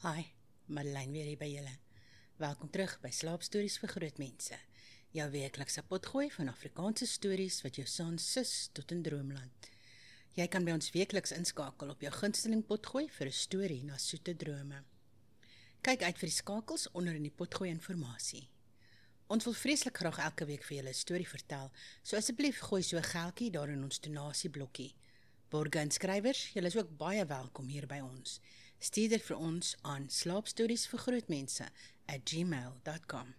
Hi, Madeleine weer hier by julle. Welkom terug by Slaapstories vir Grootmense. Jou weeklikse potgooi van Afrikaanse stories wat jou saans sus tot in droomland. Jy kan by ons weekliks inskakel op jou gunsteling potgooi vir 'n storie na soete drome. Kyk uit vir die skakels onder in die potgooi inligting. Ons wil vreeslik graag elke week vir julle 'n storie vertel, so asseblief gooi so 'n geldjie daar in ons donasieblokkie. Borge en skrywers, julle is ook baie welkom hier by ons. Stuur dit vir ons aan slaapstoriesvirgrootmense@gmail.com.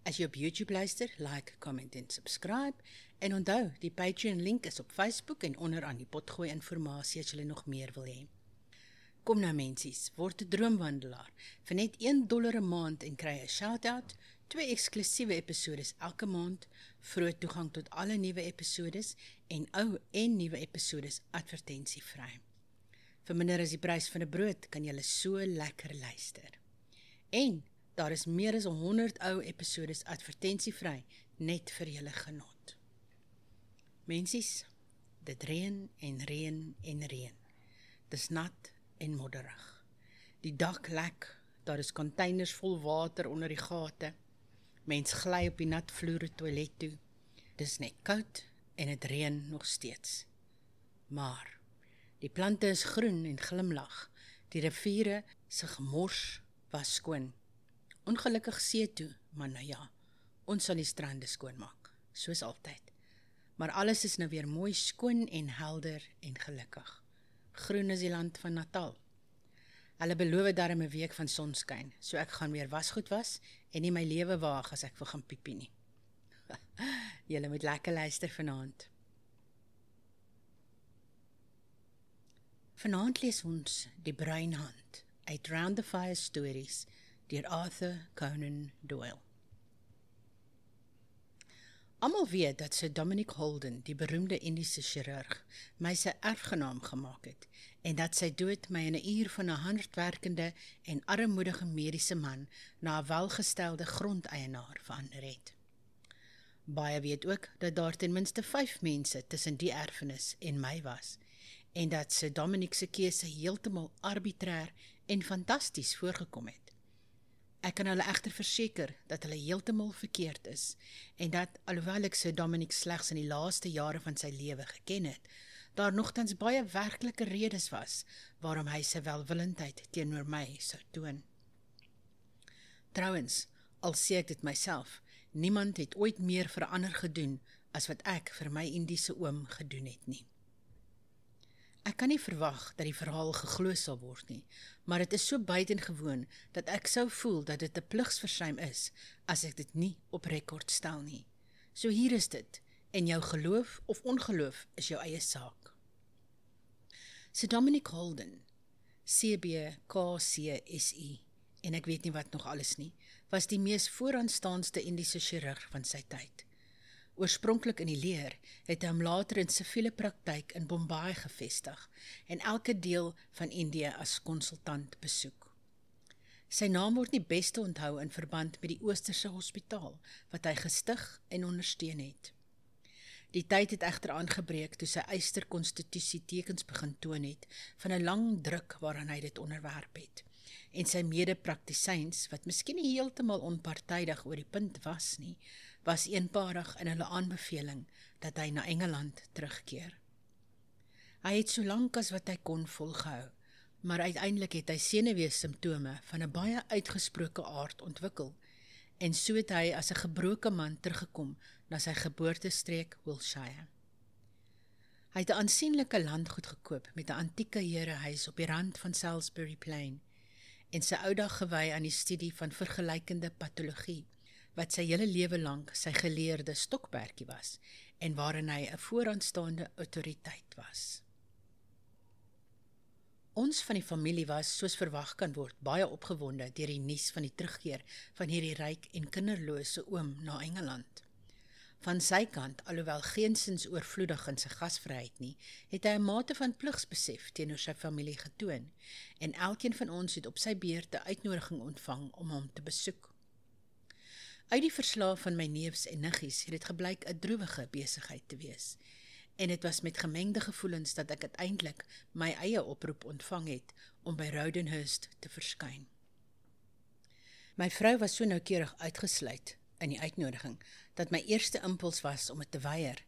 As jy op YouTube luister, like, comment en subscribe. En onthou, die Patreon link is op Facebook en onder aan die potgooi inligting as jy nog meer wil hê. Kom nou mensies, word 'n droomwandelaar vir net $1 'n maand en kry 'n shout-out, 2 eksklusiewe episodes elke maand, vroeg toegang tot alle nuwe episodes en ou en nuwe episodes advertensievry. Vir minder as die prys van 'n brood kan jy so lekker luister. En daar is meer as 100 ou episodes advertensievry net vir julle genot. Mensies, dit reën en reën en reën. Dis nat en modderig. Die dak lek, daar is containers vol water onder die gate. Mens gly op die nat vloere toilet toe. Dis net koud en dit reën nog steeds. Maar die plante is groen en glimlag. Die riviere se gemors was skoon. Ongelukkig see toe, maar nou ja, ons sal die strande skoonmaak, soos altyd. Maar alles is nou weer mooi skoon en helder en gelukkig. Groen is die land van Natal. Hulle beloof darm 'n week van sonskyn, so ek gaan weer wasgoed was en nie my lewe waag as ek wil gaan piepie nie. Julle moet lekker luister vanaand. Vanaand lees ons Die Bruin Hand uit Round the Fire Stories deur Arthur Conan Doyle. Almal weet dat Sir Dominic Holden, die beroemde Indiese chirurg, my sy erfgenaam gemaak het en dat sy dood my in 'n uur van 'n hardwerkende en armoedige mediese man na 'n welgestelde grondeienaar verander het. Baie weet ook dat daar ten minste 5 mense tussen die erfenis en my was en dat Sir Dominic se keuse heeltemal arbitrair en fantasties voorgekom het. Ek kan hulle egter verseker dat hulle heeltemal verkeerd is en dat, alhoewel ek Sir Dominic slegs in die laaste jare van sy lewe geken het, daar nogtans baie werklike redes was waarom hy sy welwillendheid teenoor my sou toon. Trouwens, al sê ek dit myself, niemand het ooit meer vir 'n ander gedoen as wat ek vir my Indiese oom gedoen het nie. Ek kan nie verwag dat die verhaal geglo sal word nie, maar dit is so buitengewoon dat ek sou voel dat dit 'n pligsversuim is as ek dit nie op rekord stel nie. So hier is dit, en jou geloof of ongeloof is jou eie saak. Sir Dominic Holden, CBKCSI, en ek weet nie wat nog alles nie, was die mees vooraanstaande Indiese chirurg van sy tyd. Oorspronklik in die leer, het hy hom later in siviele praktyk in Bombay gevestig en elke deel van Indië as konsultant besoek. Sy naam word nie beste onthou in verband met die Oosterse hospitaal, wat hy gestig en ondersteun het. Die tyd het egter aangebreek toe sy eysterkonstitusie tekens begin toon het van 'n lang druk waaraan hy dit onderwerp het, en sy mede-praktisyns, wat miskien nie heeltemal onpartydig oor die punt was nie, was eenparig in hulle aanbeveling dat hy na Engeland terugkeer. Hy het so lank as wat hy kon volgehou, maar uiteindelik het hy senuwee-simptome van 'n baie uitgesproke aard ontwikkel, en so het hy as 'n gebroke man teruggekom na sy geboortestreek Wiltshire. Hy het 'n aansienlike landgoed gekoop met 'n antieke herehuis op die rand van Salisbury Plain, en sy ou dag gewy aan die studie van vergelykende patologie, wat sy hele lewe lank sy geleerde stokperdjie was, en waarin hy 'n vooraanstaande autoriteit was. Ons van die familie was, soos verwag kan word, baie opgewonde deur die nuus van die terugkeer van hierdie ryk en kinderlose oom na Engeland. Van sy kant, alhoewel geensins oorvloedig in sy gasvryheid nie, het hy 'n mate van pligsbesef teenoor sy familie getoon, en elkeen van ons het op sy beurt 'n uitnodiging ontvang om hom te besoek. Uit die verslae van my neefs en niggies het dit geblyk 'n droewige besigheid te wees, en dit was met gemengde gevoelens dat ek uiteindelik my eie oproep ontvang het om by Rowdenhurst te verskyn. My vrou was so noukeurig uitgesluit in die uitnodiging, dat my eerste impuls was om dit te weier,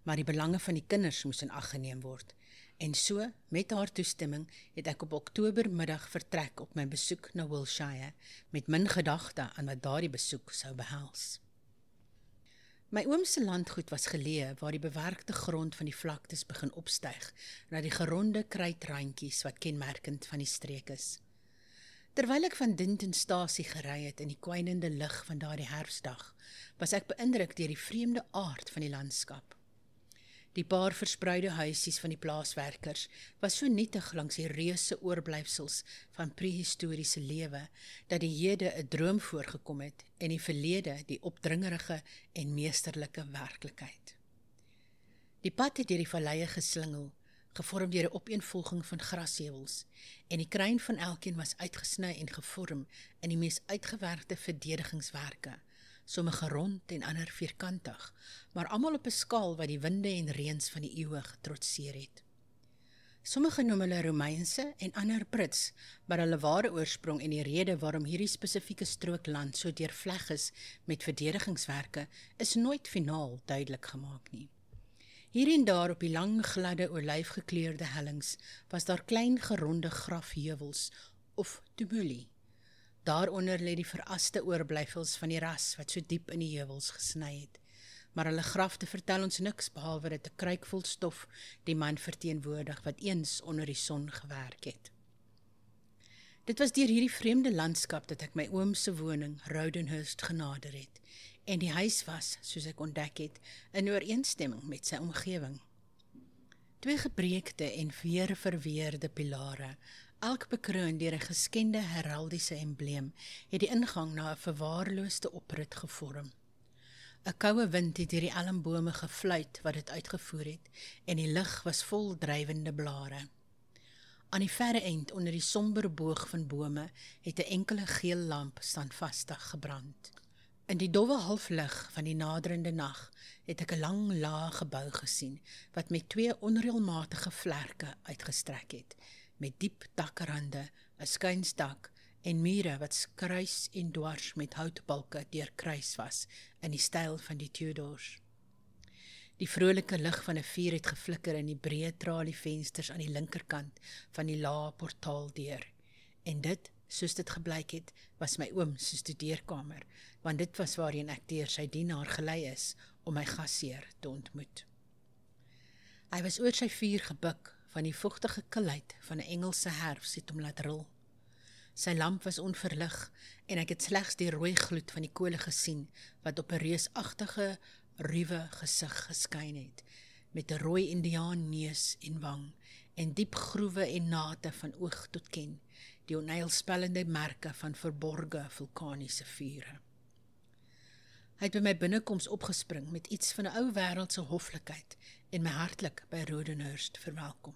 maar die belange van die kinders moes in ag geneem word. En so, met haar toestemming, het ek op Oktobermiddag vertrek op my besoek na Wiltshire, met min gedagte aan wat daardie besoek sou behels. My oom se landgoed was geleë waar die bewerkte grond van die vlaktes begin opstyg, na die geronde kruitrandjies wat kenmerkend van die streek is. Terwyl ek van Dintonstasie gery het in die kwynende lig van daardie herfsdag, was ek beïndruk deur die vreemde aard van die landskap. Die paar verspreide huisies van die plaaswerkers was so nietig langs die reuse oorblyfsels van prehistoriese lewe, dat die hede 'n droom voorgekom het en die verlede die opdringerige en meesterlike werklikheid. Die pad het deur die valleie geslingel, gevorm deur 'n opeenvolging van grasheuwels, en die kruin van elkeen was uitgesny en gevorm in die mees uitgewerkte verdedigingswerke, sommige rond en ander vierkantig, maar almal op 'n skaal wat die winde en reëns van die eeue getrotseer het. Sommige noem hulle Romeinse en ander Brits, maar hulle ware oorsprong en die rede waarom hierdie spesifieke strook land so deurvleg is met verdedigingswerke, is nooit finaal duidelik gemaak nie. Hier en daar op die lang, gladde, olyfgekleurde hellings was daar klein geronde grafheuwels of tumuli. Daaronder lê die veraste oorblyfsels van die ras wat so diep in die heuwels gesny het. Maar hulle grafte vertel ons niks behalwe dat 'n kruik vol stof die man verteenwoordig wat eens onder die son gewerk het. Dit was deur hierdie vreemde landskap dat ek my oom se woning, Rowdenhurst, genader het, en die huis was, soos ek ontdek het, in ooreenstemming met sy omgewing. 2 gebreekte en weer verweerde pilare, elk bekroon deur 'n geskende heraldiese embleem, het die ingang na 'n verwaarloosde oprit gevorm. 'n Koue wind het deur die elmbome gefluit wat dit uitgevoer het, en die lug was vol drywende blare. Aan die verre eind onder die somber boog van bome het 'n enkele geel lamp standvastig gebrand. In die dowwe halflig van die naderende nag het ek 'n lang, lae gebou gesien, wat met 2 onreëlmatige vlerke uitgestrek het, met diep dakrande, 'n skuinsdak en mure wat kruis en dwars met houtbalke deurkruis was, in die styl van die Tudors. Die vrolike lig van 'n vuur het geflikker in die breë tralievensters aan die linkerkant van die lae portaaldeur, en dit, soos dit geblyk het, was my oom se studeerkamer, want dit was waarheen ek deur sy dienaar gelei is om my gasheer te ontmoet. Hy was oor sy vuur gebuk, van die vochtige kilheid van 'n Engelse herfs het hom laat ril. Sy lamp was onverlig, en ek het slegs die rooi gloed van die kole gesien, wat op 'n reusagtige, ruwe gesig geskyn het, met 'n rooi indiaan neus en wang, en diep groewe en nate van oog tot ken, die onheilspellende merke van verborge vulkaniese vure. Hy het by my binnekoms opgespring met iets van 'n ou wêreldse hoflikheid en my hartlik by Rowdenhurst verwelkom.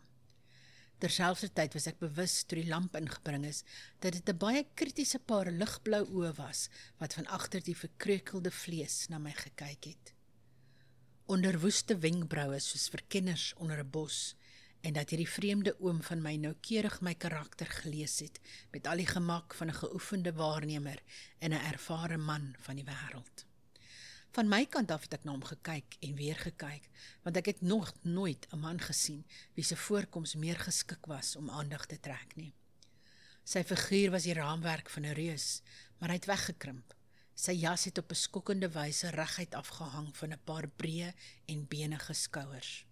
Terselfdertyd was ek bewus toe die lamp ingebring is, dat dit 'n baie kritiese paar ligblou oë was, wat van agter die verkreukelde vlees na my gekyk het. Onder woeste wenkbroue soos vir kenners onder 'n bos, en dat hierdie vreemde oom van my noukeurig my karakter gelees het, met al die gemak van 'n geoefende waarnemer en 'n ervare man van die wêreld. Van my kant af het ek na hom gekyk en weer gekyk, want ek het nog nooit 'n man gesien wie se voorkoms meer geskik was om aandag te trek nie. Sy figuur was die raamwerk van 'n reus, maar hy het weggekrimp. Sy jas het op 'n skokkende wyse reguit afgehang van 'n paar breë en benige skouers.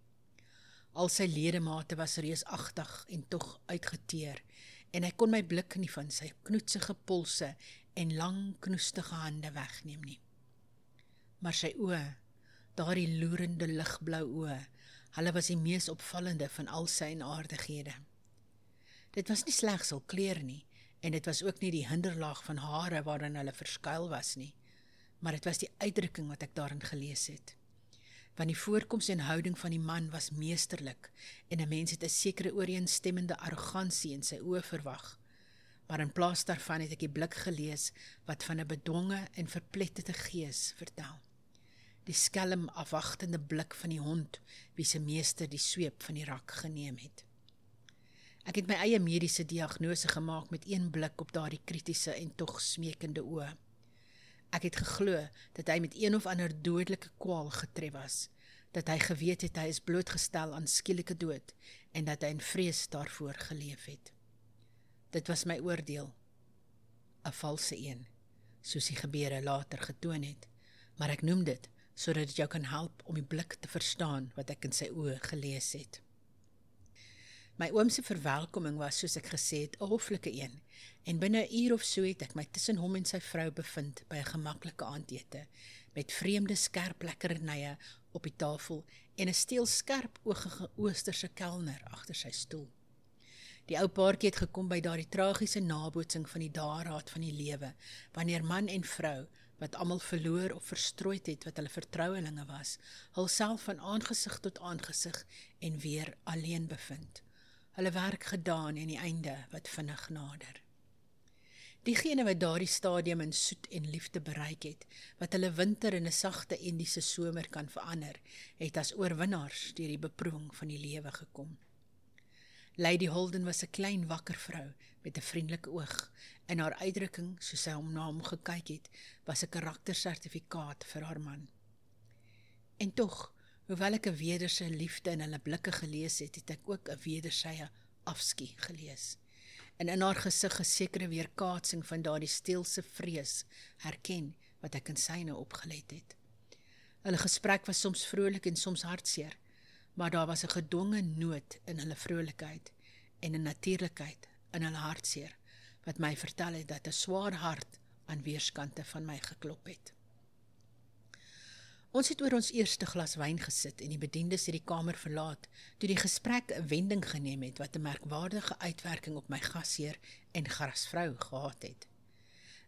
Al sy ledemate was reusagtig en tog uitgeteer, en ek kon my blik nie van sy knoetsige polse en lang knoestige hande wegneem nie. Maar sy oë, daardie loerende ligblou oë, hulle was die mees opvallende van al sy enaardighede. Dit was nie slegs hul kleur nie, en dit was ook nie die hinderlaag van hare waarin hulle verskuil was nie, maar dit was die uitdrukking wat ek daarin gelees het. Want die voorkoms en houding van die man was meesterlik, en 'n mens het 'n sekere ooreenstemmende arrogansie in sy oë verwag. Maar in plaas daarvan het ek die blik gelees wat van 'n bedwonge en verpletterde gees vertel. die skelm afwagtende blik van die hond, wie se meester die sweep van die rak geneem het. Ek het my eie mediese diagnose gemaak met een blik op daardie kritiese en tog smekende oë. Ek het geglo dat hy met een of ander dodelike kwaal getref was, dat hy geweet het hy is blootgestel aan skielike dood en dat hy in vrees daarvoor geleef het. Dit was my oordeel, 'n valse een, soos die gebeure later getoon het, maar ek noem dit sodat dit jou kan help om die blik te verstaan wat ek in sy oë gelees het. My oom se verwelkoming was, soos ek gesê het, 'n hoflike een, en binne 'n uur of so het ek my tussen hom en sy vrou bevind by 'n gemaklike aandete, met vreemde skerp lekkernye op die tafel en 'n steelskerp-oogige oosterse kelner agter sy stoel. Die ou paartjie het gekom by daardie tragiese nabootsing van die dageraad van die lewe, wanneer man en vrou, wat almal verloor of verstrooid het wat hulle vertrouelinge was, hulself van aangesig tot aangesig en weer alleen bevind. Hulle werk gedaan en die einde wat vinnig nader. Diegene wat daardie stadium in soet en liefde bereik het, wat hulle winter in 'n sagte Indiese somer kan verander, het as oorwinnaars deur die beproewing van die lewe gekom. Lady Holden was 'n klein wakker vrou met 'n vriendelike oog, en haar uitdrukking, soos sy na hom gekyk het, was 'n karaktersertifikaat vir haar man. En tog, hoewel ek 'n wederse liefde in hulle blikke gelees het, het ek ook 'n wedersye afskie gelees. En in haar gesig 'n sekere weerkaatsing van daardie steelse vrees herken wat ek in syne opgelet het. Hulle gesprek was soms vrolik en soms hartseer, maar daar was 'n gedwonge noot in hulle vrolikheid en 'n natuurlikheid in hulle hartseer, wat my vertel het dat 'n swaar hart aan weerskante van my geklop het. Ons het oor ons eerste glas wyn gesit en die bediendes het die kamer verlaat, toe die gesprek 'n wending geneem het wat 'n merkwaardige uitwerking op my gasheer en gasvrou gehad het.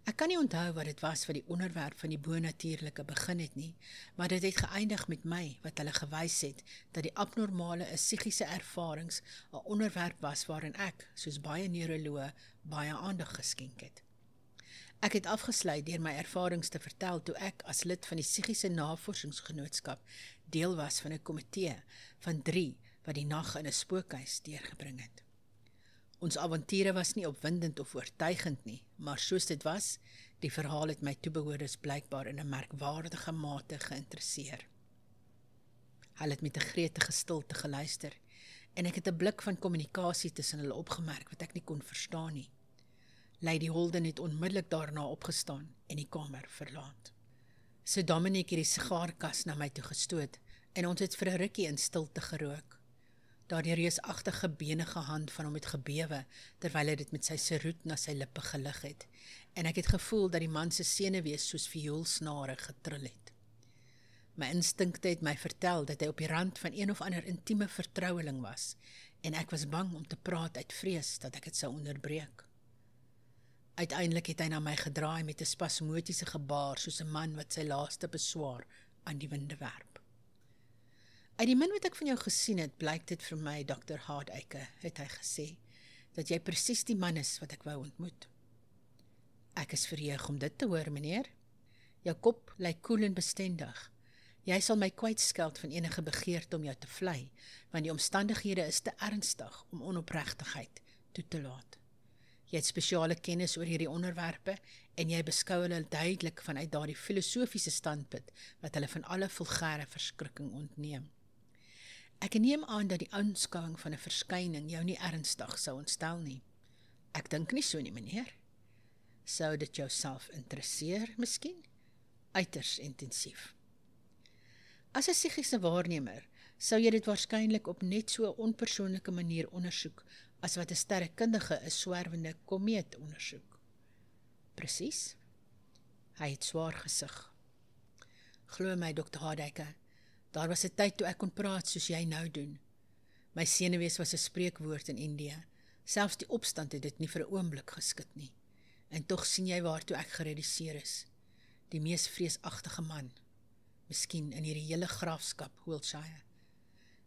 Ek kan nie onthou wat dit was wat die onderwerp van die bonatuurlike begin het nie, maar dit het geëindig met my, wat hulle gewys het, dat die abnormale psigiese ervarings 'n onderwerp was waarin ek, soos baie neuroloë, baie aandag geskenk het. Ek het afgesluit deur my ervarings te vertel toe ek as lid van die psigiese navorsingsgenootskap deel was van 'n komitee van 3 wat die nag in 'n spookhuis deurgebring het. Ons avonture was nie opwindend of oortuigend nie, maar soos dit was, die verhaal het my toebehoorders blykbaar in 'n merkwaardige mate geïnteresseer. Hulle het met 'n gretige stilte geluister, en ek het 'n blik van kommunikasie tussen hulle opgemerk wat ek nie kon verstaan nie. Lady Holden het onmiddellik daarna opgestaan en die kamer verlaat. So Dominic het die sigaarkas na my toe gestoot, en ons het vir 'n rukkie in stilte gerook. Daardie reusagtige benige hand van hom het gebewe, terwyl hy dit met sy seroet na sy lippe gelig het, en ek het gevoel dat die man se senuwees soos vioolsnare getrill het. My instinkte het my vertel dat hy op die rand van een of ander intieme vertroueling was, en ek was bang om te praat uit vrees dat ek dit sou onderbreek. Uiteindelik het hy na my gedraai met 'n spasmotiese gebaar, soos 'n man wat sy laaste beswaar aan die winde werp. Uit die min wat ek van jou gesien het, blyk dit vir my, Dr. Hardacre, het hy gesê, dat jy presies die man is wat ek wou ontmoet. Ek is verheug om dit te hoor, meneer. Jou kop lyk koel en bestendig. Jy sal my kwytskeld van enige begeerte om jou te vlei, want die omstandighede is te ernstig om onopregtigheid toe te laat. Jy het spesiale kennis oor hierdie onderwerpe, en jy beskou hulle duidelik vanuit daardie filosofiese standpunt, wat hulle van alle vulgêre verskrikking ontneem. Ek neem aan dat die aanskouing van 'n verskyning jou nie ernstig sou ontstel nie. Ek dink nie so nie, meneer. Sou dit jouself interesseer, miskien? Uiters intensief. As 'n psigiese waarnemer, sou jy dit waarskynlik op net so 'n onpersoonlike manier ondersoek, as wat 'n sterrekundige 'n swerwende komeet ondersoek. Presies? Hy het swaar gesig. Glo my, Dr. Hardacre, daar was 'n tyd toe ek kon praat soos jy nou doen. My senuwees was 'n spreekwoord in Indië. Selfs die opstand het dit nie vir 'n oomblik geskit nie. En tog sien jy waartoe ek gereduseer is. Die mees vreesagtige man. Miskien in hierdie hele graafskap Wiltshire.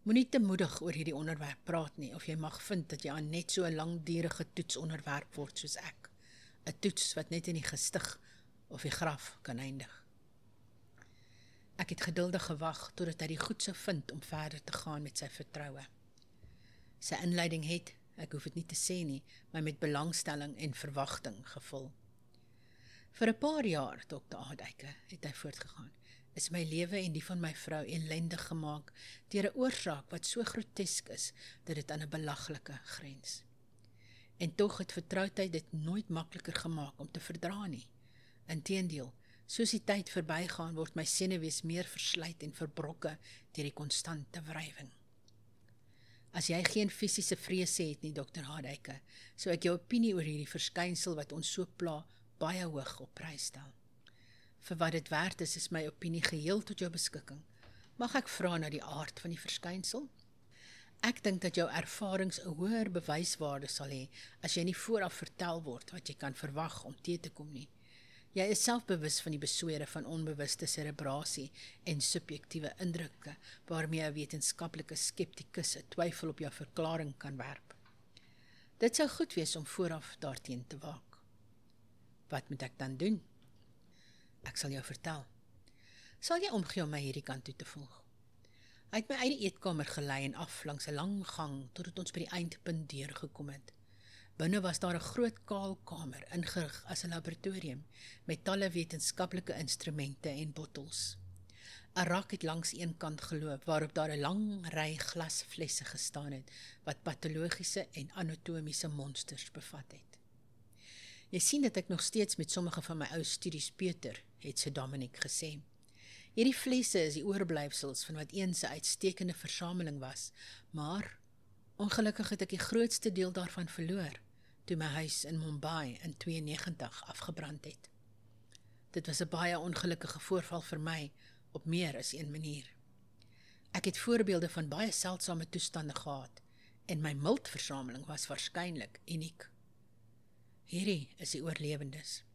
Moenie te moedig oor hierdie onderwerp praat nie, of jy mag vind dat jy aan net so 'n langdurige toets onderwerp word soos ek. 'n Toets wat net in die gestig of die graf kan eindig. Ek het geduldig gewag totdat hy die goed sou vind om verder te gaan met sy vertroue. Sy inleiding het, ek hoef dit nie te sê nie, my met belangstelling en verwagting gevul. Vir 'n paar jaar, Dr. Haduyke, het hy voortgegaan, is my lewe en die van my vrou ellendig gemaak deur 'n oorsaak wat so grotesk is, dat dit aan 'n belaglike grens. En tog het vertroudheid dit nooit makliker gemaak om te verdra nie. Inteendeel, soos die tyd verbygaan, word my senuwees meer verslyt en verbrokke deur die konstante wrywing. As jy geen fisiese vrese het nie, Dr. Haduyke, sou ek jou opinie oor hierdie verskynsel wat ons so pla, baie hoog op prys stel. Vir wat dit werd is my opinie geheel tot jou beskikking. Mag ek vra na die aard van die verskynsel? Ek dink dat jou ervarings 'n hoër bewyswaarde sal hê, as jy nie vooraf vertel word wat jy kan verwag om te kom nie. Jy is self bewus van die beswere van onbewuste serebrasie en subjektiewe indrukke, waarmee 'n wetenskaplike skeptikus 'n twyfel op jou verklaring kan werp. Dit sou goed wees om vooraf daarteen te waak. Wat moet ek dan doen? Ek sal jou vertel. Sal jy omgee om my hierdie kant toe te volg? Hy het my uit die eetkamer gelei en af langs 'n lang gang, totdat ons by die eindpunt deurgekom het. Binne was daar 'n groot kaal kamer, ingerig as 'n laboratorium, met talle wetenskaplike instrumente en bottels. 'n Rak het langs een kant geloop, waarop daar 'n lang ry glasflesse gestaan het, wat patologiese en anatomiese monsters bevat het. Jy sien dat ek nog steeds met sommige van my ou studies Peter, het sy Dominic gesê. Hierdie flesse is die oorblyfsels van wat eens 'n uitstekende versameling was, maar ongelukkig het ek die grootste deel daarvan verloor, toe my huis in Mumbai in 92 afgebrand het. Dit was 'n baie ongelukkige voorval vir my, op meer as een manier. Ek het voorbeelde van baie seldsame toestande gehad, en my miltversameling was waarskynlik uniek. Hierdie is die oorlewendes.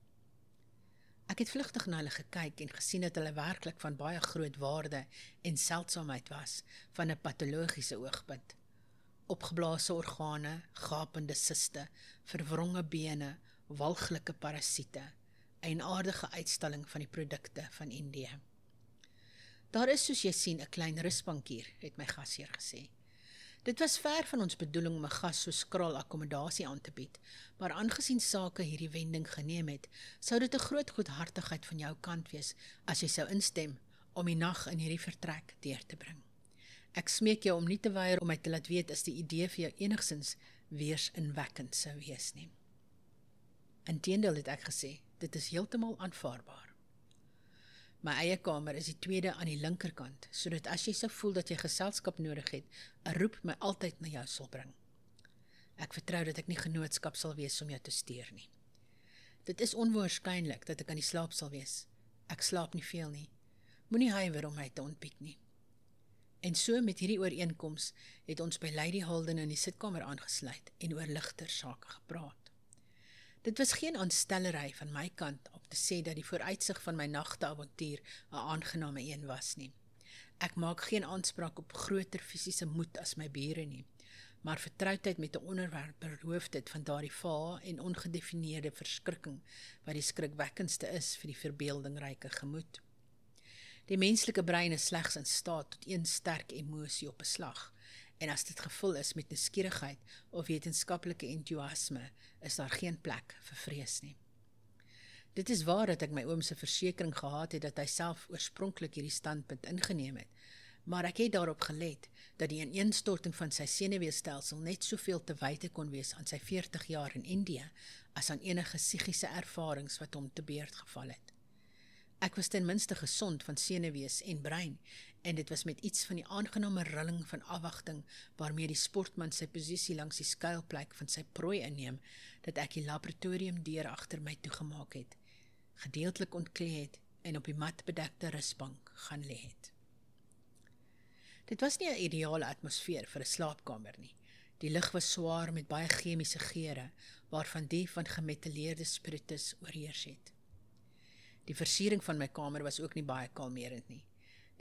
Ek het vlugtig na hulle gekyk en gesien dat hulle werklik van baie groot waarde en seldsaamheid was, van 'n patologiese oogpunt. Opgeblaase organe, gapende siste, verwronge bene, walglike parasiete, 'n aardige uitstalling van die produkte van Indië. Daar is, soos jy sien, 'n klein rusbank hier, het my gasheer gesê. Dit was ver van ons bedoeling om 'n gas so skraal akkommodasie aan te bied, maar aangesien sake hierdie wending geneem het, sou dit 'n groot goedhartigheid van jou kant wees, as jy sou instem om die nag in hierdie vertrek deur te bring. Ek smeek jou om nie te weier om my te laat weet as die idee vir jou enigsins weersinwekkend sou wees nie. Inteendeel het ek gesê, dit is heeltemal aanvaarbaar. My eie kamer is die tweede aan die linkerkant, sodat as jy sou voel dat jy geselskap nodig het, 'n roep my altyd na jou sal bring. Ek vertrou dat ek nie genootskap sal wees om jou te steur nie. Dit is onwaarskynlik dat ek aan die slaap sal wees. Ek slaap nie veel nie. Moenie huiwer om my te ontbied nie. En so met hierdie ooreenkoms het ons by Lady Holden in die sitkamer aangesluit en oor ligter sake gepraat. Dit was geen aanstellery van my kant om te sê dat die vooruitsig van my nagteavontuur 'n aangename een was nie. Ek maak geen aanspraak op groter fisiese moed as my bure nie, maar vertroudheid met 'n onderwerp beroof dit van daardie vae en ongedefinieerde verskrikking wat die skrikwekkendste is vir die verbeeldingryke gemoed. Die menslike brein is slegs in staat tot een sterk emosie op 'n slag, en as dit gevul is met nuuskierigheid of wetenskaplike entoesiasme, is daar geen plek vir vrees nie. Dit is waar dat ek my oom se versekering gehad het dat hy self oorspronklik hierdie standpunt ingeneem het, maar ek het daarop gelet dat die ineenstorting van sy senuweestelsel net soveel te wyte kon wees aan sy 40 jaar in Indië as aan enige psigiese ervarings wat hom te beurt geval het. Ek was ten minste gesond van senuwees en brein, en dit was met iets van die aangename rilling van afwagting waarmee die sportman sy posisie langs die skuilplek van sy prooi inneem, dat ek die laboratoriumdeur agter my toegemaak het, gedeeltelik ontklee het en op die matbedekte rusbank gaan lê het. Dit was nie 'n ideale atmosfeer vir 'n slaapkamer nie. Die lug was swaar met baie chemiese geure, waarvan die van gemetailleerde spiritus oorheers het. Die versiering van my kamer was ook nie baie kalmerend nie.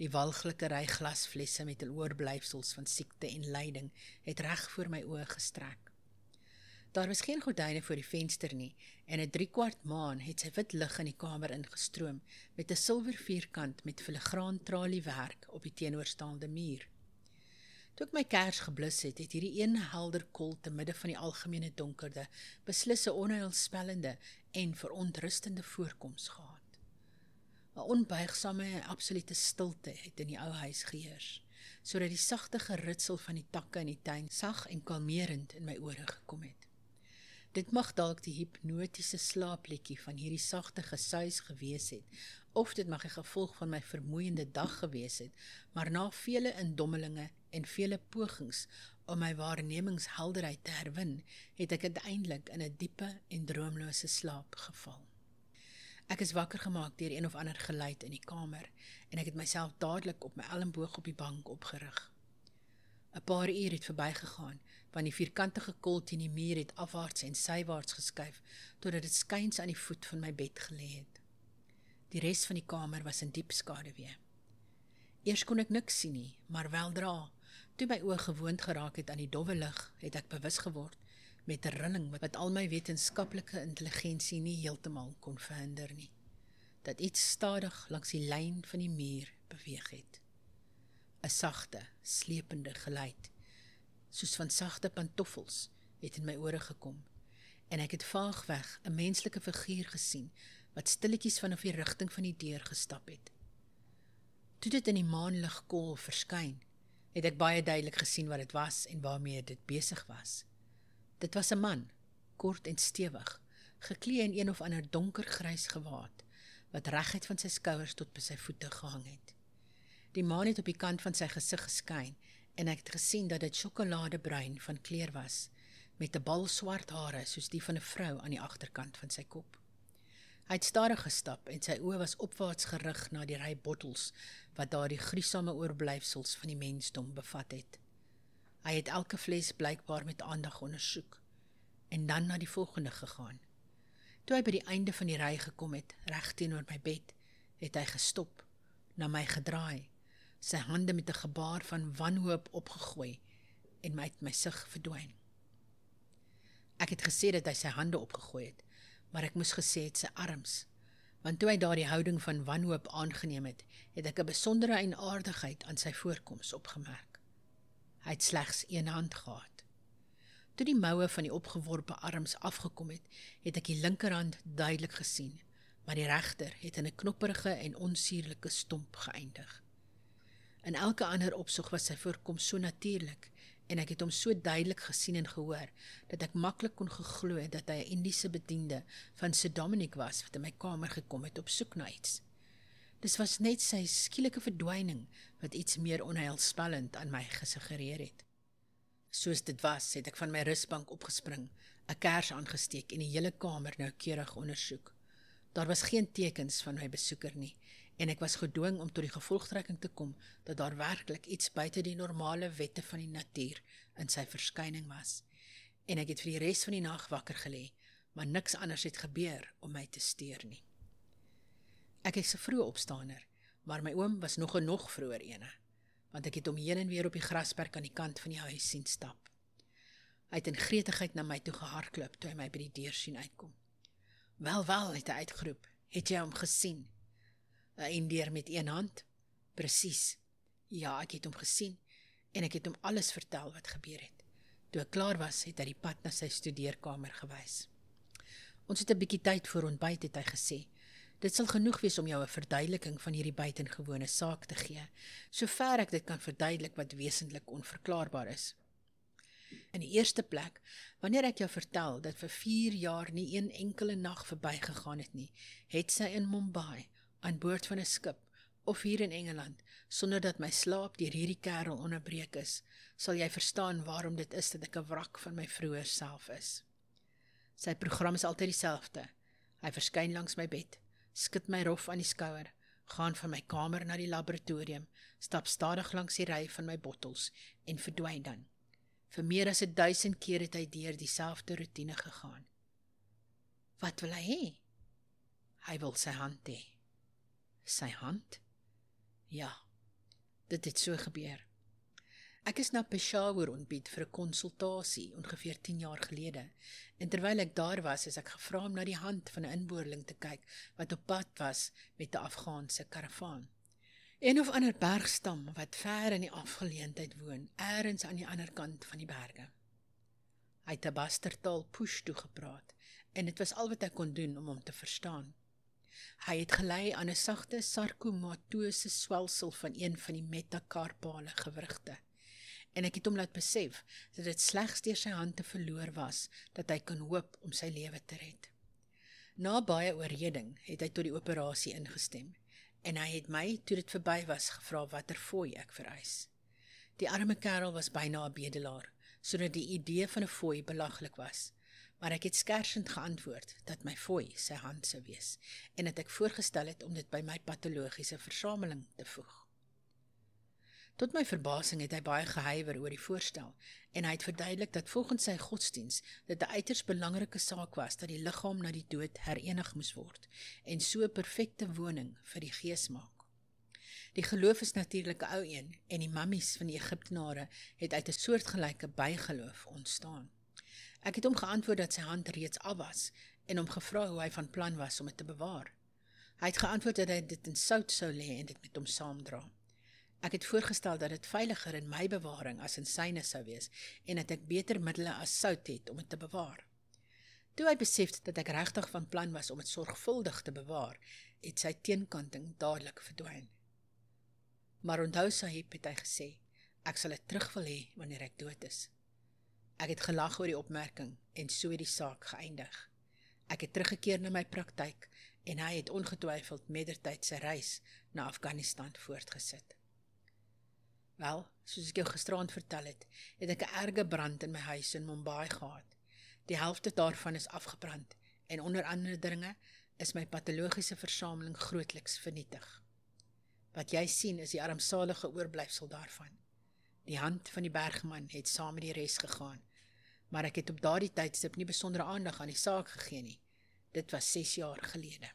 Die walglike ry glasflesse met hul oorblyfsels van siekte en lyding het reg voor my oë gestrek. Daar was geen gordyne voor die venster nie, en 'n 3/4 maan het sy wit lig in die kamer ingestroom, met 'n silwer vierkant met filigraan traliewerk op die teenoorstaande muur. Toe ek my kers geblus het, het hierdie een helder kol te midde van die algemene donkerde beslis 'n onheilspellende en verontrustende voorkoms gehad. 'n Onbuigsame en absolute stilte het in die ou huis geheers, sodat die sagte geritsel van die takke in die tuin sag en kalmerend in my ore gekom het. Dit mag dalk die hipnotiese slaapliedjie van hierdie sagte gesuis gewees het, of dit mag 'n gevolg van my vermoeiende dag gewees het, maar na vele indommelinge en vele pogings om my waarnemingshelderheid te herwin, het ek uiteindelik in 'n diepe en droomlose slaap geval. Ek is wakker gemaak deur een of ander geluid in die kamer, en ek het myself dadelik op my elmboog op die bank opgerig. 'n Paar uur het verbygegaan, want die vierkantige kol teen die muur het afwaarts en sywaarts geskuif, totdat dit skuins aan die voet van my bed gelê het. Die res van die kamer was in diep skaduwee. Eers kon ek niks sien nie, maar weldra, toe my oë gewoond geraak het aan die dowwe lig, het ek bewus geword, met 'n rilling wat al my wetenskaplike intelligensie nie heeltemal kon verhinder nie, dat iets stadig langs die lyn van die muur beweeg het. 'n Sagte, slepende geluid, soos van sagte pantoffels, het in my ore gekom, en ek het vaagweg 'n menslike figuur gesien, wat stilletjies vanaf die rigting van die deur gestap het. Toe dit in die maanligkol verskyn, het ek baie duidelik gesien wat dit was en waarmee dit besig was. Dit was 'n man, kort en stewig, geklee in een of ander donkergrys gewaad, wat reguit van sy skouers tot by sy voete gehang het. Die maan het op die kant van sy gesig geskyn, en ek het gesien dat dit sjokoladebruin van kleur was, met 'n bal swart hare soos die van 'n vrou aan die agterkant van sy kop. Hy het stadig gestap en sy oë was opwaarts gerig na die ry bottels wat daar die gruisame oorblyfsels van die mensdom bevat het. Hy het elke fles blykbaar met aandag ondersoek en dan na die volgende gegaan. Toe hy by die einde van die ry gekom het, reg teenoor my bed, het hy gestop, na my gedraai, sy hande met 'n gebaar van wanhoop opgegooi en uit my sig verdwyn. Ek het gesê dat hy sy hande opgegooi het, maar ek moes gesê het sy arms, want toe hy daardie houding van wanhoop aangeneem het, het ek 'n besondere eienaardigheid aan sy voorkoms opgemerk. Hy het slegs een hand gehad. Toe die moue van die opgeworpe arms afgekom het, het ek die linkerhand duidelik gesien, maar die regter het in 'n knopperige en onsierlike stomp geëindig. In elke ander opsig was sy voorkoms so natuurlik, en ek het hom so duidelik gesien en gehoor, dat ek maklik kon geglo dat hy 'n Indiese bediende van Sir Dominic was, wat in my kamer gekom het op soek na iets. Dis was net sy skielike verdwyning, wat iets meer onheilspellend aan my gesuggereer het. Soos dit was, het ek van my rusbank opgespring, 'n kers aangesteek en die hele kamer noukeurig ondersoek. Daar was geen tekens van my besoeker nie, en ek was gedwing om tot die gevolgtrekking te kom, dat daar werklik iets buite die normale wette van die natuur in sy verskyning was, en ek het vir die res van die nag wakker gelê, maar niks anders het gebeur om my te steur nie. Ek is 'n vroeë opstaaner, maar my oom was nog 'n nog vroeër ene, want ek het hom heen en weer op die grasperk aan die kant van die huis sien stap. Hy het in gretigheid na my toe gehardloop toe hy my by die deur sien uitkom. Wel, het hy uitgeroep, het jy hom gesien? 'n Indiër met een hand? Presies. Ja, ek het hom gesien, en ek het hom alles vertel wat gebeur het. Toe ek klaar was, het hy die pad na sy studeerkamer gewys. Ons het 'n bietjie tyd voor ontbyt, het hy gesê. Dit sal genoeg wees om jou 'n verduideliking van hierdie buitengewone saak te gee, sover ek dit kan verduidelik wat wesentlik onverklaarbaar is. In die eerste plek, wanneer ek jou vertel dat vir 4 jaar nie een enkele nag verbygegaan het nie, het sy in Mumbai, aan boord van 'n skip, of hier in Engeland, sonder dat my slaap deur hierdie kerel onderbreek is, sal jy verstaan waarom dit is dat ek 'n wrak van my vroeër self is. Sy program is altyd dieselfde. Hy verskyn langs my bed, skud my rof aan die skouer, gaan van my kamer na die laboratorium, stap stadig langs die ry van my bottels en verdwyn dan. Vir meer as 1000 keer het hy deur dieselfde roetine gegaan. Wat wil hy hê? Hy wil sy hand hê. Sy hand? Ja, dit het so gebeur. Ek is na Peshawar ontbied vir 'n konsultasie ongeveer 10 jaar gelede. En terwyl ek daar was, is ek gevra om na die hand van 'n inboorling te kyk wat op pad was met 'n Afghaanse karavaan. Een of ander bergstam wat ver in die afgeleentheid woon, eers aan die ander kant van die berge. Hy het 'n bastertaal Pushto gepraat en dit was al wat ek kon doen om hom te verstaan. Hy het gelei aan 'n sagte sarkomatose swelsel van een van die metakarpale gewrigte. En ek het hom laat besef dat dit slegs deur sy hand te verloor was, dat hy kan hoop om sy lewe te red. Na baie oorreding het hy tot die operasie ingestem, en hy het my, toe dit verby was, gevra watter fooi ek vereis. Die arme kerel was byna 'n bedelaar, sodat die idee van 'n fooi belaglik was, maar ek het skersend geantwoord dat my fooi sy hand sou wees, en dat ek voorgestel het om dit by my patologiese versameling te voeg. Tot my verbasing het hy baie gehuiwer oor die voorstel, en hy het verduidelik dat volgens sy godsdiens dit 'n uiters belangrike saak was dat die liggaam na die dood herenig moes word, en so 'n perfekte woning vir die gees maak. Die geloof is natuurlik 'n ou een, en die mammies van die Egiptenare het uit 'n soortgelyke bygeloof ontstaan. Ek het hom geantwoord dat sy hand reeds af was, en hom gevra hoe hy van plan was om dit te bewaar. Hy het geantwoord dat hy dit in sout sou lê en dit met hom saamdra. Ek het voorgestel dat dit veiliger in my bewaring as in syne sou wees, en dat ek beter middele as sout het om dit te bewaar. Toe hy besef dat ek regtig van plan was om dit sorgvuldig te bewaar, het sy teenkanting dadelik verdwyn. Maar onthou Sahib, het hy gesê, ek sal dit terug wil hê wanneer ek dood is. Ek het gelag oor die opmerking, en so het die saak geëindig. Ek het teruggekeer na my praktyk, en hy het ongetwyfeld mettertyd sy reis na Afghanistan voortgesit. Wel, soos ek jou gisterand vertel het ek 'n erge brand in my huis in Mumbai gehad. Die helfte daarvan is afgebrand, en onder andere dinge is my patologiese versameling grootliks vernietig. Wat jy sien is die armsalige oorblyfsel daarvan. Die hand van die bergman het saam met die res gegaan, maar ek het op daardie tydstip nie besondere aandag aan die saak gegee nie. Dit was 6 jaar gelede.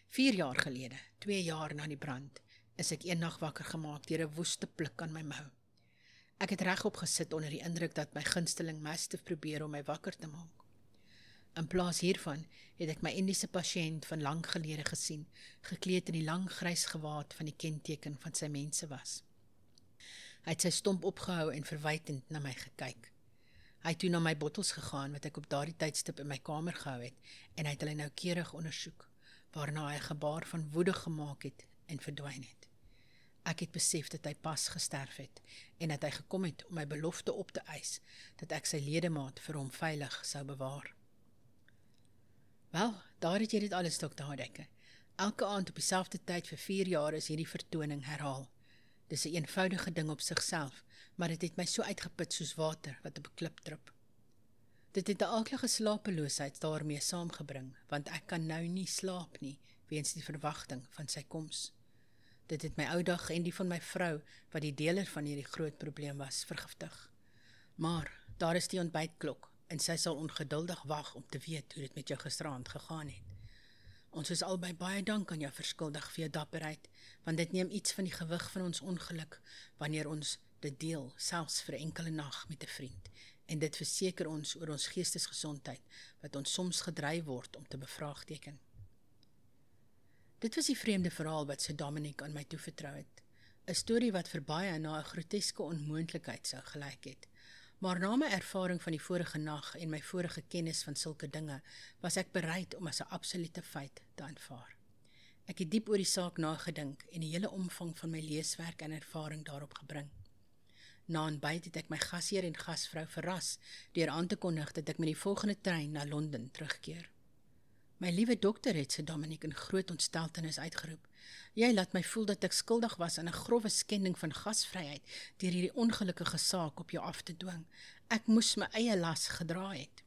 4 jaar gelede, 2 jaar na die brand, is ek een nag wakker gemaak deur 'n woeste pluk aan my mou. Ek het regop gesit onder die indruk dat my gunsteling Mastiff probeer om my wakker te maak. In plaas hiervan het ek my Indiese pasiënt van lank gelede gesien, gekleed in die lang grys gewaad van die kenteken van sy mense was. Hy het sy stomp opgehou en verwytend na my gekyk. Hy het toe na my bottels gegaan wat ek op daardie tydstip in my kamer gehou het, en hy het hulle noukeurig ondersoek, waarna hy 'n gebaar van woede gemaak het en verdwyn het. Ek het besef dat hy pas gesterf het, en dat hy gekom het om my belofte op te eis, dat ek sy ledemaat vir hom veilig sou bewaar. Wel, daar het jy dit alles, Dr. Hadeke. Elke aand op dieselfde tyd vir 4 jaar is hierdie vertoning herhaal. Dis 'n eenvoudige ding op sigself, maar dit het my so uitgeput soos water wat op 'n klip drup. Dit het 'n aaklige slapeloosheid daarmee saamgebring, want ek kan nou nie slaap nie, weens die verwagting van sy koms. Dit het my ou dag en die van my vrou, wat die deler van hierdie groot probleem was, vergiftig. Maar, daar is die ontbytklok, en sy sal ongeduldig wag om te weet hoe dit met jou gisterand gegaan het. Ons is albei baie dank aan jou verskuldig vir jou dapperheid, want dit neem iets van die gewig van ons ongeluk, wanneer ons dit deel, selfs vir 'n enkele nag met 'n vriend, en dit verseker ons oor ons geestesgesondheid, wat ons soms gedryf word om te bevraagteken. Dit was die vreemde verhaal wat Sir Dominic aan my toevertrou het. 'n Storie wat vir baie na 'n groteske onmoontlikheid sou gelyk het. Maar na my ervaring van die vorige nag en my vorige kennis van sulke dinge, was ek bereid om as 'n absolute feit te aanvaar. Ek het diep oor die saak nagedink en die hele omvang van my leeswerk en ervaring daarop gebring. Na ontbyt het ek my gasheer en gasvrou verras deur aan te kondig dat ek met die volgende trein na Londen terugkeer. My liewe dokter, het Sir Dominic in groot ontsteltenis uitgeroep. Jy laat my voel dat ek skuldig was aan 'n grove skending van gasvryheid deur hierdie ongelukkige saak op jou af te dwing. Ek moes my eie las gedra het.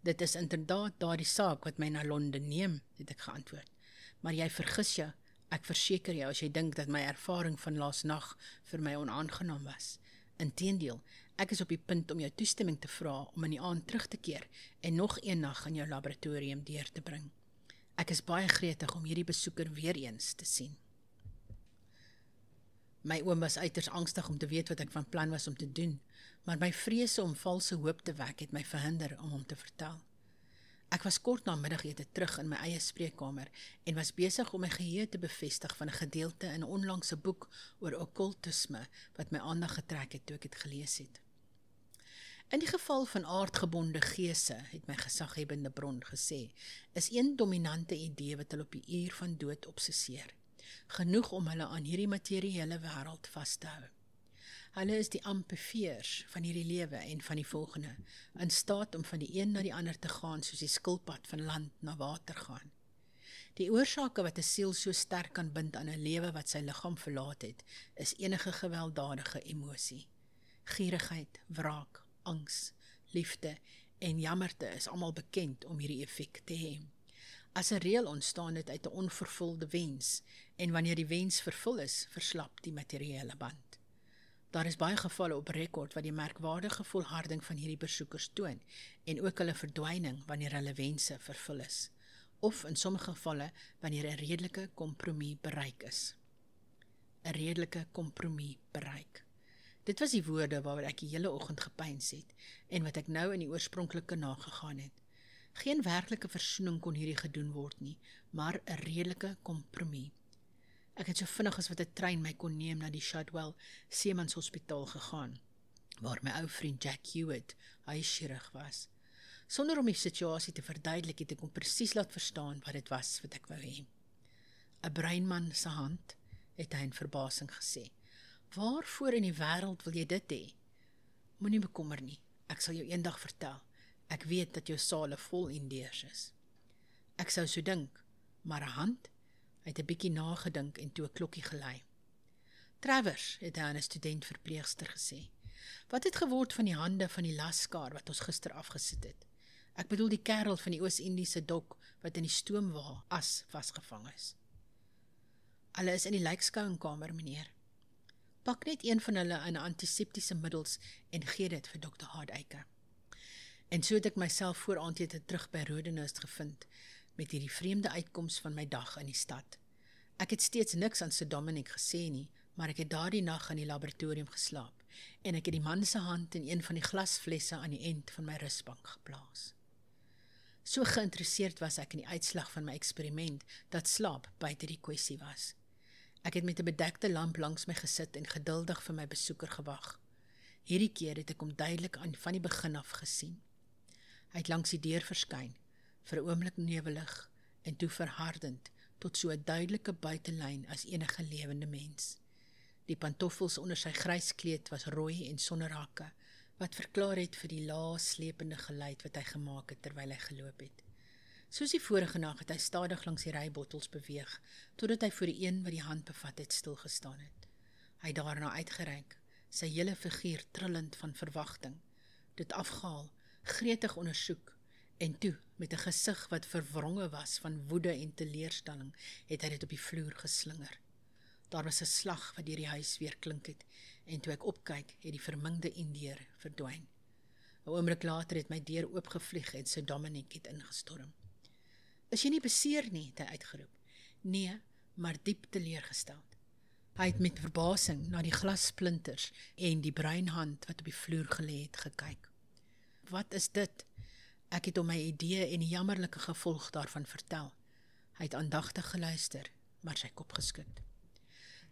Dit is inderdaad daardie saak wat my na Londen neem, het ek geantwoord. Maar jy vergis jou, ek verseker jou as jy dink dat my ervaring van laas nag vir my onaangenaam was. Inteendeel, ek is op die punt om jou toestemming te vra om in die aand terug te keer en nog een nag in jou laboratorium deur te bring. Ek is baie gretig om hierdie besoeker weer eens te sien. My oom was uiters angstig om te weet wat ek van plan was om te doen, maar my vrese om valse hoop te wek het my verhinder om hom te vertel. Ek was kort na middagete terug in my eie spreekkamer en was besig om my geheue te bevestig van 'n gedeelte in 'n onlangse boek oor okkultisme wat my aandag getrek het toe ek dit gelees het. In die geval van aardgebonde geese, het my gesaghebbende bron gesê, is een dominante idee wat hulle op die uur van dood obsesseer, genoeg om hulle aan hierdie materiële wêreld vas te hou. Hulle is die ampefeers van hierdie lewe en van die volgende, in staat om van die een na die ander te gaan soos die skilpad van land na water gaan. Die oorsake wat 'n siel so sterk kan bind aan 'n lewe wat sy liggaam verlaat het, is enige gewelddadige emosie. Gierigheid, wraak, angs, liefde en jammerte is almal bekend om hierdie effek te hê. As 'n reël ontstaan dit uit 'n onvervulde wens, en wanneer die wens vervul is, verslap die materiële band. Daar is baie gevalle op rekord wat die merkwaardige volharding van hierdie besoekers toon, en ook hulle verdwyning wanneer hulle wense vervul is, of in sommige gevalle wanneer 'n redelike kompromie bereik is. 'n Redelike kompromie bereik. Dit was die woorde waaroor ek die hele oggend gepeins het, en wat ek nou in die oorspronklike nagegaan het. Geen werklike versoening kon hierdie gedoen word nie, maar 'n redelike kompromie. Ek het so vinnig as wat 'n trein my kon neem na die Shadwell Seemanshospitaal gegaan, waar my ou vriend Jack Hewitt huischirurg was. Sonder om die situasie te verduidelik het ek hom presies laat verstaan wat dit was wat ek wou hê. 'n Breinman se hand, het hy in verbasing gesê. Waarvoor in die wêreld wil jy dit hê? Moenie bekommer nie, ek sal jou eendag vertel. Ek weet dat jou sale vol Indiërs is. Ek sou so dink, maar 'n hand? Hy het 'n bietjie nagedink en toe 'n klokkie gelei. Travers, het hy aan 'n studentverpleegster gesê. Wat het geword van die hande van die laskaar wat ons gister afgesit het? Ek bedoel die kerel van die Oos-Indiese dok wat in die stoomwa as vasgevang is. Hulle is in die lijkskouingkamer, meneer. Pak net een van hulle in antiseptiese middels en gee dit vir Dr. Hardacre. En so het ek myself voor aandete terug by Rodenhurst gevind, met hierdie vreemde uitkoms van my dag in die stad. Ek het steeds niks aan Sir Dominic gesê nie, maar ek het daardie nag in die laboratorium geslaap, en ek het die man se hand in een van die glasflesse aan die end van my rusbank geplaas. So geïnteresseerd was ek in die uitslag van my eksperiment, dat slaap buite die kwessie was. Ek het met 'n bedekte lamp langs my gesit en geduldig vir my besoeker gewag. Hierdie keer het ek hom duidelik van die begin af gesien. Hy het langs die deur verskyn, vir 'n oomblik nevelig en toe verhardend, tot so 'n duidelike buitelyn as enige lewende mens. Die pantoffels onder sy grys kleed was rooi en sonder hakke, wat verklaar het vir die lae slepende geluid wat hy gemaak het terwyl hy geloop het. Soos die vorige nag het hy stadig langs die rybottels beweeg, totdat hy voor die een wat die hand bevat het stilgestaan het. Hy het daarna uitgereik, sy hele figuur trillend van verwagting, dit afgehaal, gretig ondersoek, en toe, met 'n gesig wat verwronge was van woede en teleurstelling, het hy dit op die vloer geslinger. Daar was 'n slag wat deur die huis weer klink het, en toe ek opkyk, het die vermingde Indiër verdwyn. 'n Oomblik later het my deur oopgevlieg en Sir Dominic het ingestorm. "Is jy nie beseer nie?" het hy uitgeroep. "Nee, maar diep teleurgesteld." Hy het met verbasing na die glassplinters en die bruin hand wat op die vloer gelê het gekyk. "Wat is dit?" Ek het hom my idee en die jammerlike gevolg daarvan vertel. Hy het aandagtig geluister, maar sy kop geskud.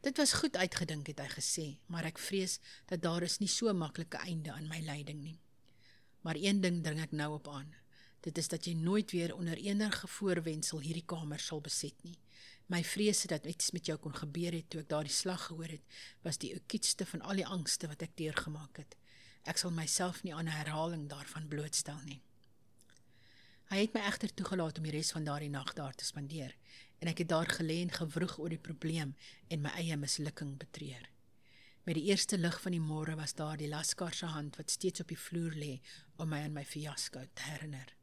"Dit was goed uitgedink," het hy gesê, "maar ek vrees dat daar is nie so 'n maklike einde aan my lyding nie. Maar een ding dring ek nou op aan. Dit is dat jy nooit weer onder enige voorwendsel hierdie kamer sal beset nie. My vrese dat iets met jou kon gebeur het toe ek daardie slag gehoor het, was die akietste van al die angste wat ek deurgemaak het. Ek sal myself nie aan 'n herhaling daarvan blootstel nie." Hy het my egter toegelaat om die res van daardie nag daar te spandeer, en ek het daar gelê en gewroeg oor die probleem en my eie mislukking betreur. Met die eerste lig van die môre was daar die laskaar se hand wat steeds op die vloer lê om my aan my fiasco te herinner.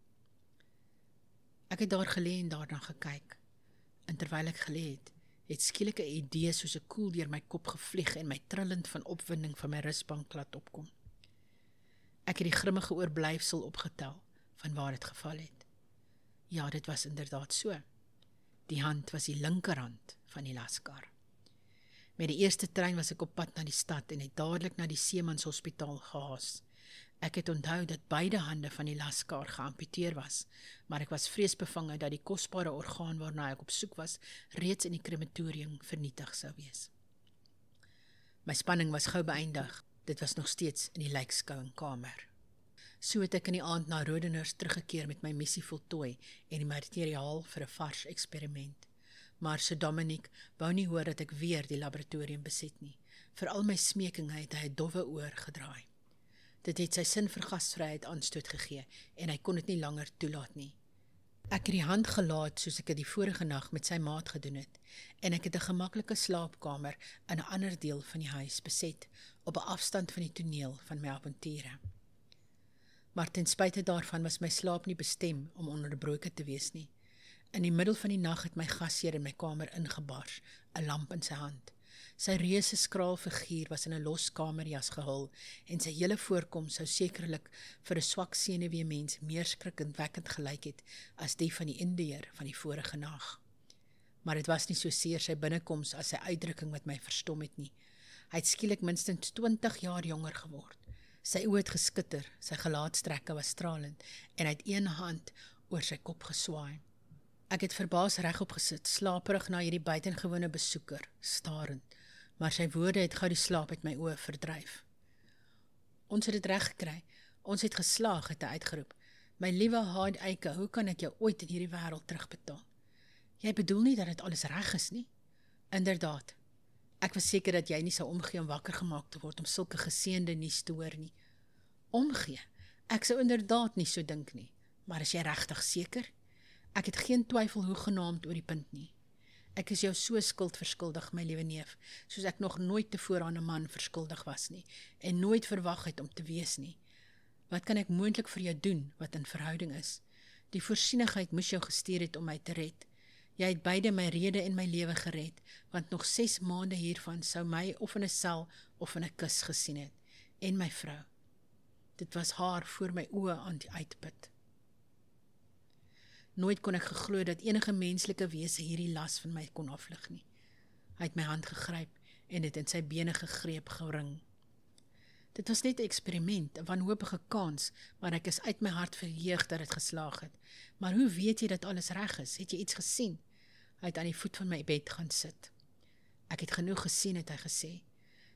Ek het daar gelê en daarna gekyk, en terwyl ek gelê het, het skielik 'n idee soos 'n koel deur my kop gevlieg en my trillend van opwinding van my rusbank laat opkom. Ek het die grimmige oorblyfsel opgetel van waar dit geval het. Ja, dit was inderdaad so. Die hand was die linkerhand van die laskaar. Met die eerste trein was ek op pad na die stad en het dadelik na die Seemanshospitaal gehaas. Ek het onthou dat beide hande van die laskaar geamputeer was, maar ek was vreesbevange dat die kosbare orgaan waarna ek op soek was, reeds in die krematorium vernietig sou wees. My spanning was gou beëindig. Dit was nog steeds in die lijkskouingkamer. So het ek in die aand na Rodenhorst teruggekeer met my missie voltooi en die materiaal vir 'n vars eksperiment. Maar Sir Dominic wou nie hoor dat ek weer die laboratorium beset nie. Vir al my smeking het hy 'n dowwe oor gedraai. Dit het sy sin vir gasvryheid aanstoot gegee en hy kon dit nie langer toelaat nie. Ek het die hand gelaat soos ek dit die vorige nag met sy maat gedoen het en ek het 'n gemaklike slaapkamer in 'n ander deel van die huis beset, op 'n afstand van die toneel van my avonture. Maar ten spyte daarvan was my slaap nie bestem om onderbroke te wees nie. In die middel van die nag het my gasheer in my kamer ingebars, 'n lamp in sy hand. Sy reuse skraal figuur was in 'n los kamerjas gehul en sy hele voorkoms sou sekerlik vir 'n swak senuweemens meer skrikwekkend gelyk het as die van die Indiër van die vorige nag. Maar dit was nie so seer sy binnekoms as sy uitdrukking wat my verstom het nie. Hy het skielik minstens 20 jaar jonger geword. Sy oë het geskitter, sy gelaatstrekke was stralend en hy het een hand oor sy kop geswaai. Ek het verbaas regop gesit, slaperig na hierdie buitengewone besoeker, starend, maar sy woorde het gou die slaap uit my oë verdryf. Ons het dit reg gekry, ons het geslaag, het hy uitgeroep. My liewe Hyde Eike, hoe kan ek jou ooit in hierdie wêreld terugbetaal? Jy bedoel nie dat dit alles reg is nie? Inderdaad. Ek was seker dat jy nie sou omgee om wakker gemaak te word om sulke geseënde nuus te hoor nie. Omgee? Ek sou inderdaad nie so dink nie. Maar is jy regtig seker? Ek het geen twyfel hoegenaamd oor die punt nie. Ek is jou so skuldverskuldig, my liewe neef, soos ek nog nooit tevore aan 'n man verskuldig was nie, en nooit verwag het om te wees nie. Wat kan ek moontlik vir jou doen, wat in verhouding is? Die voorsienigheid moes jou gestuur het om my te red. Jy het beide my rede en my lewe gered, want nog 6 maande hiervan sou my of in 'n sel of in 'n kus gesien het, en my vrou. Dit was haar voor my oë aan die uitput. Nooit kon ek geglo dat enige menslike wese hierdie las van my kon aflig nie. Hy het my hand gegryp en dit in sy bene gegreep gewring. Dit was net 'n eksperiment, 'n wanhopige kans, maar ek is uit my hart verheug dat dit geslaag het. Maar hoe weet jy dat alles reg is? Het jy iets gesien? Hy het aan die voet van my bed gaan sit. Ek het genoeg gesien, het hy gesê.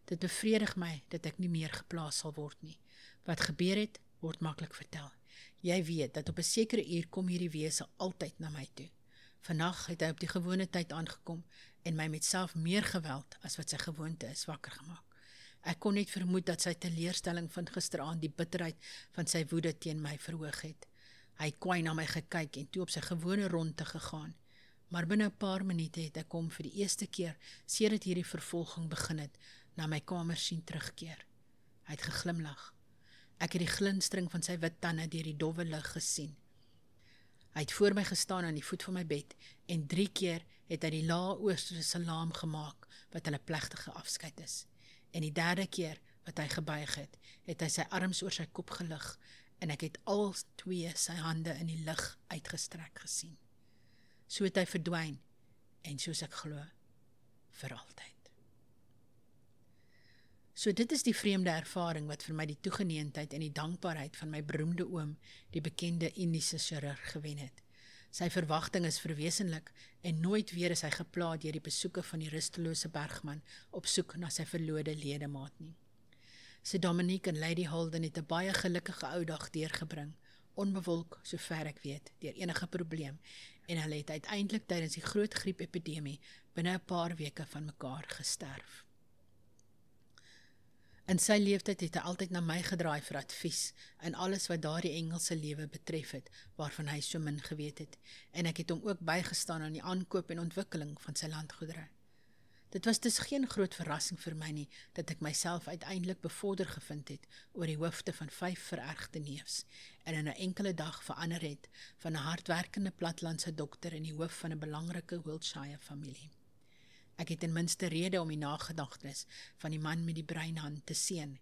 Dit bevredig my dat ek nie meer geplaas sal word nie. Wat gebeur het, word maklik vertel. Jy weet dat op 'n sekere uur kom hierdie wese altyd na my toe. Vandag het hy op die gewone tyd aangekom en my met self meer geweld as wat sy gewoonte is wakker gemaak. Ek kon net vermoed dat sy teleurstelling van gisteraand die bitterheid van sy woede teen my verhoog het. Hy het kwaai na my gekyk en toe op sy gewone ronde gegaan. Maar binne 'n paar minute het ek hom vir die eerste keer sedert hierdie vervolging begin het, na my kamer sien terugkeer. Hy het geglimlag. Ek het die glinstering van sy wit tande deur die dowwe lig gesien. Hy het voor my gestaan aan die voet van my bed en 3 keer het hy die lae oosterse salaam gemaak wat hulle plegtige afskeid is. En die 3de keer wat hy gebuig het, het hy sy arms oor sy kop gelig en ek het al 2 sy hande in die lug uitgestrek gesien. So het hy verdwyn en soos ek glo, vir altyd. So dit is die vreemde ervaring wat vir my die toegeneentheid en die dankbaarheid van my beroemde oom, die bekende Indiese chirurg, gewen het. Sy verwagting is verwesenlik en nooit weer is hy gepla deur die besoeke van die rustelose Bergman op soek na sy verlode ledemaat nie. Sir Dominic en Lady Holden het 'n baie gelukkige ou dag deurgebring, onbewolk, sover ek weet, deur enige probleem, en hulle het uiteindelik tydens die groot griepepidemie binne 'n paar weke van mekaar gesterf. In sy leeftyd het hy altyd na my gedraai vir advies in alles wat daardie Engelse lewe betref het, waarvan hy so min geweet het, en ek het hom ook bygestaan aan die aankoop en ontwikkeling van sy landgoedere. Dit was dus geen groot verrassing vir my nie, dat ek myself uiteindelik bevorder gevind het oor die hoofde van 5 verergde neefs, en in 'n enkele dag verander het van 'n hardwerkende platlandse dokter in die hoof van 'n belangrike Wiltshire familie. Ek het ten minste rede om die nagedagtenis van die man met die breinhand te seën,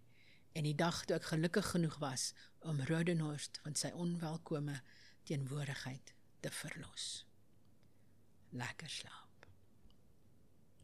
en die dag toe ek gelukkig genoeg was om Rodenhorst van sy onwelkome teenwoordigheid te verlos. Lekker slaap.